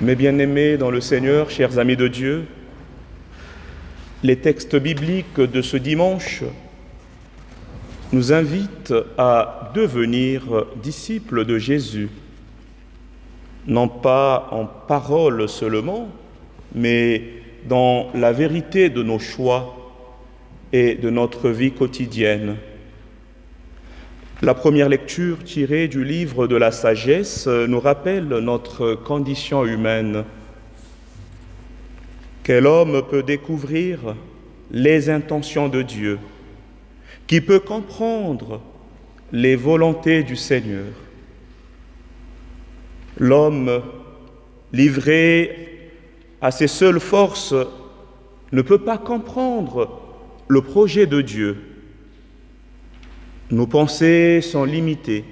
Mes bien-aimés dans le Seigneur, chers amis de Dieu, les textes bibliques de ce dimanche nous invitent à devenir disciples de Jésus, non pas en parole seulement, mais dans la vérité de nos choix et de notre vie quotidienne. La première lecture tirée du livre de la sagesse nous rappelle notre condition humaine. Quel homme peut découvrir les intentions de Dieu? Qui peut comprendre les volontés du Seigneur? L'homme, livré à ses seules forces, ne peut pas comprendre le projet de Dieu. Nos pensées sont limitées,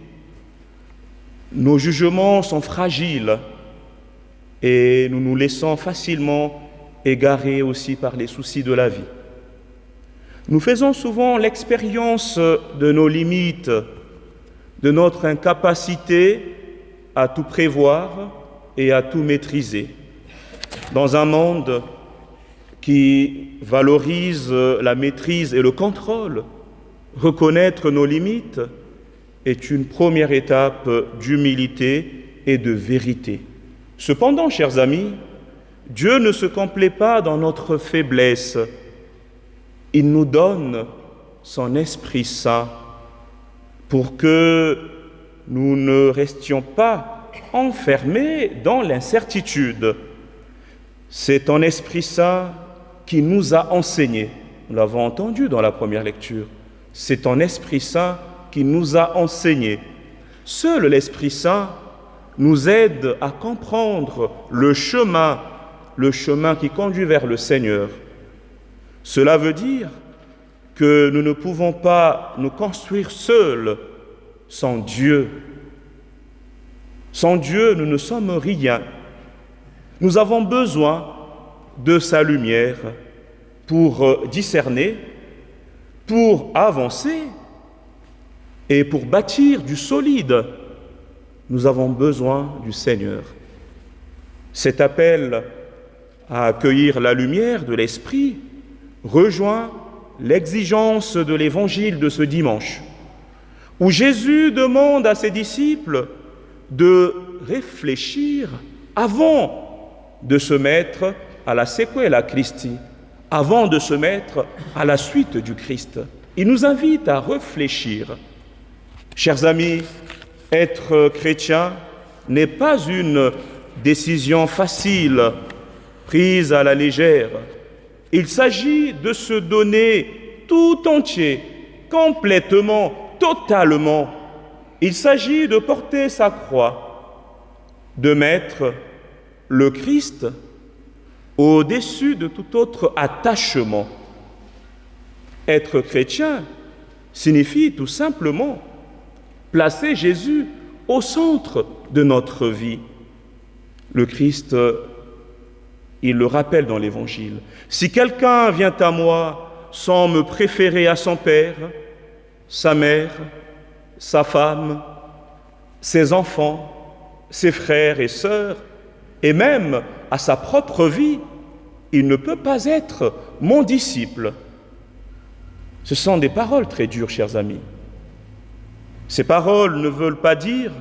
nos jugements sont fragiles et nous nous laissons facilement égarer aussi par les soucis de la vie. Nous faisons souvent l'expérience de nos limites, de notre incapacité à tout prévoir et à tout maîtriser. Dans un monde qui valorise la maîtrise et le contrôle, reconnaître nos limites est une première étape d'humilité et de vérité. Cependant, chers amis, Dieu ne se complaît pas dans notre faiblesse. Il nous donne son Esprit Saint pour que nous ne restions pas enfermés dans l'incertitude. C'est ton Esprit Saint qui nous a enseigné. Nous l'avons entendu dans la première lecture. C'est ton Esprit Saint qui nous a enseigné. Seul l'Esprit Saint nous aide à comprendre le chemin qui conduit vers le Seigneur. Cela veut dire que nous ne pouvons pas nous construire seuls sans Dieu. Sans Dieu, nous ne sommes rien. Nous avons besoin de sa lumière pour discerner, pour avancer et pour bâtir du solide. Nous avons besoin du Seigneur. Cet appel à accueillir la lumière de l'Esprit rejoint l'exigence de l'Évangile de ce dimanche, où Jésus demande à ses disciples de réfléchir avant de se mettre à la sequela Christi, avant de se mettre à la suite du Christ. Il nous invite à réfléchir. Chers amis, être chrétien n'est pas une décision facile, prise à la légère. Il s'agit de se donner tout entier, complètement, totalement. Il s'agit de porter sa croix, de mettre le Christ au-dessus de tout autre attachement. Être chrétien signifie tout simplement placer Jésus au centre de notre vie. Le Christ, il le rappelle dans l'Évangile. Si quelqu'un vient à moi sans me préférer à son père, sa mère, sa femme, ses enfants, ses frères et sœurs, et même à sa propre vie, il ne peut pas être mon disciple. Ce sont des paroles très dures, chers amis. Ces paroles ne veulent pas dire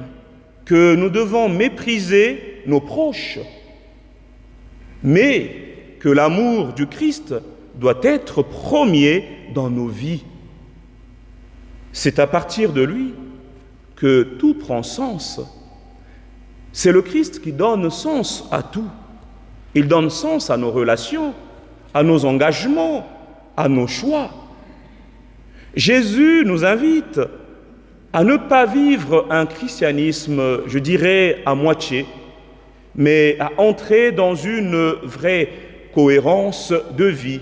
que nous devons mépriser nos proches, mais que l'amour du Christ doit être premier dans nos vies. C'est à partir de lui que tout prend sens. C'est le Christ qui donne sens à tout. Il donne sens à nos relations, à nos engagements, à nos choix. Jésus nous invite à ne pas vivre un christianisme, je dirais, à moitié, mais à entrer dans une vraie cohérence de vie.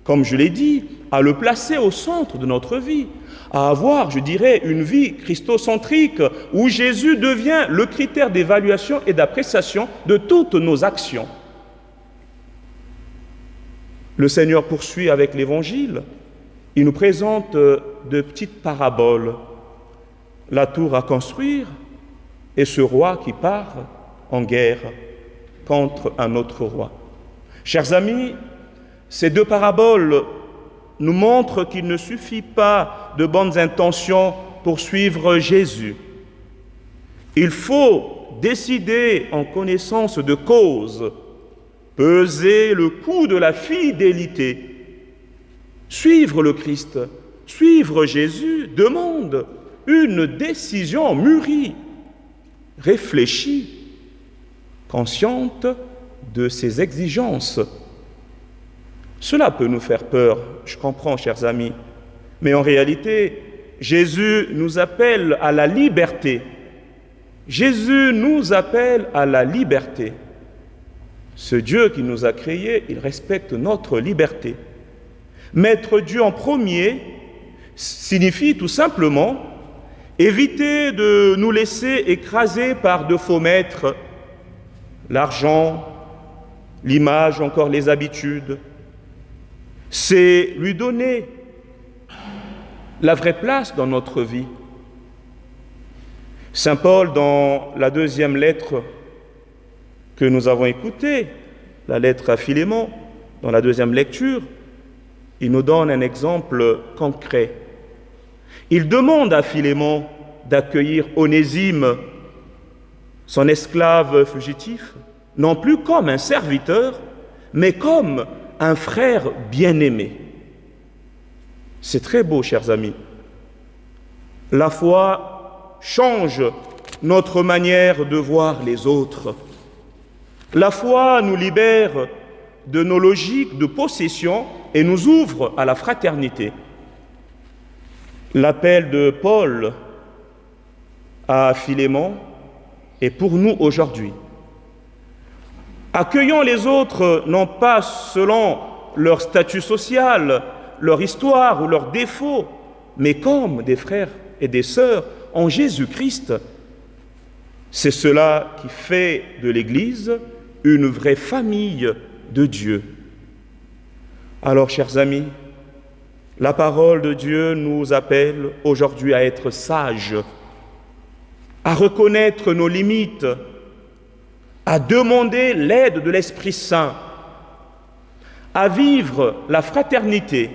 Comme je l'ai dit, à le placer au centre de notre vie, à avoir, je dirais, une vie christocentrique où Jésus devient le critère d'évaluation et d'appréciation de toutes nos actions. Le Seigneur poursuit avec l'Évangile. Il nous présente de petites paraboles. La tour à construire et ce roi qui part en guerre. contre un autre roi. Chers amis, ces deux paraboles nous montrent qu'il ne suffit pas de bonnes intentions pour suivre Jésus. Il faut décider en connaissance de cause, peser le coût de la fidélité. Suivre le Christ, suivre Jésus demande une décision mûrie, réfléchie, consciente de ses exigences. Cela peut nous faire peur, je comprends, chers amis, mais en réalité, Jésus nous appelle à la liberté. Jésus nous appelle à la liberté. Ce Dieu qui nous a créés, il respecte notre liberté. Mettre Dieu en premier signifie tout simplement éviter de nous laisser écraser par de faux maîtres, l'argent, l'image, encore les habitudes. C'est lui donner la vraie place dans notre vie. Saint Paul, dans la deuxième lettre que nous avons écoutée, la lettre à Philémon, dans la deuxième lecture, il nous donne un exemple concret. Il demande à Philémon d'accueillir Onésime, son esclave fugitif, non plus comme un serviteur, mais comme un frère bien-aimé. C'est très beau, chers amis. La foi change notre manière de voir les autres. La foi nous libère de nos logiques de possession et nous ouvre à la fraternité. L'appel de Paul à Philémon est pour nous aujourd'hui. Accueillons les autres non pas selon leur statut social, leur histoire ou leurs défauts, mais comme des frères et des sœurs en Jésus-Christ. C'est cela qui fait de l'Église une vraie famille de Dieu. Alors, chers amis, la parole de Dieu nous appelle aujourd'hui à être sages, à reconnaître nos limites, à demander l'aide de l'Esprit Saint, à vivre la fraternité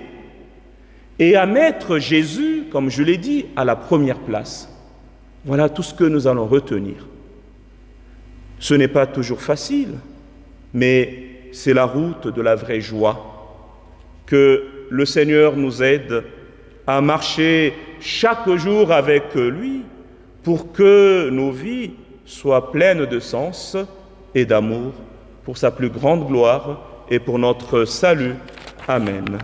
et à mettre Jésus, comme je l'ai dit, à la première place. Voilà tout ce que nous allons retenir. Ce n'est pas toujours facile, mais c'est la route de la vraie joie. Que le Seigneur nous aide à marcher chaque jour avec lui pour que nos vies soient pleines de sens et d'amour pour sa plus grande gloire et pour notre salut. Amen.